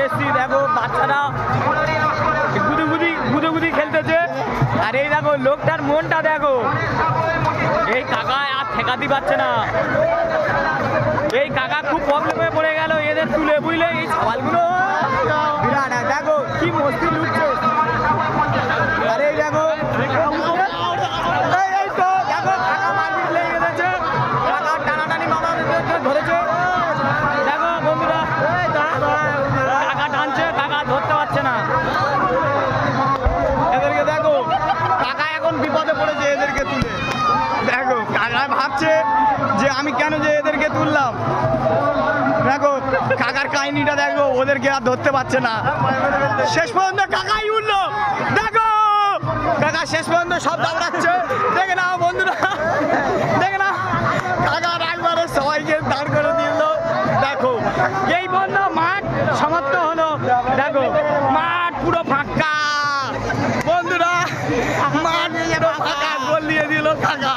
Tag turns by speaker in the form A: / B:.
A: এসছি, দেখো বাচ্চারা গুদুগুদি খেলতেছে। আর এই দেখো লোকটার মনটা দেখো, এই কাকা আর ঠেকাতে পারছে না। এই কাকা খুব প্রবলেমে পড়ে গেল এদের তুলে, বুঝলে? এই সওয়ালগুলো বিরাট, দেখো কি মস্তি লুটছে। আরে এই দেখো এই তো দেখো কাকা মারপিট লেগে গেছে, কাকা টানাটানি মামা ধরেছে। দেখো বন্ধুরা কাকা টানছে, কাকা ধরতে পারছে না এদেরকে। দেখো কাকা এখন বিপদে পড়েছে এদেরকে তুলে। দেখো কাকা ভাবছে যে আমি কেন যে এদেরকে তুললাম। দেখো কাকার কাহিনীটা দেখো, ওদেরকে আর ধরতে পারছে না। শেষ পর্যন্ত কাকাই উঠলো। দেখো কাকা শেষ পর্যন্ত সব দাঁড়াচ্ছে। দেখে নাও বন্ধুরা, দেখে না কাকা একবারে সবাইকে দাঁড় করে দিল। দেখো এই বন্ধ মাঠ সমাপ্ত হলো। দেখো মাঠ পুরো ফাঁকা বন্ধুরা, মাঠ পুরো ফাঁকা, গোল দিয়ে দিল কাকা।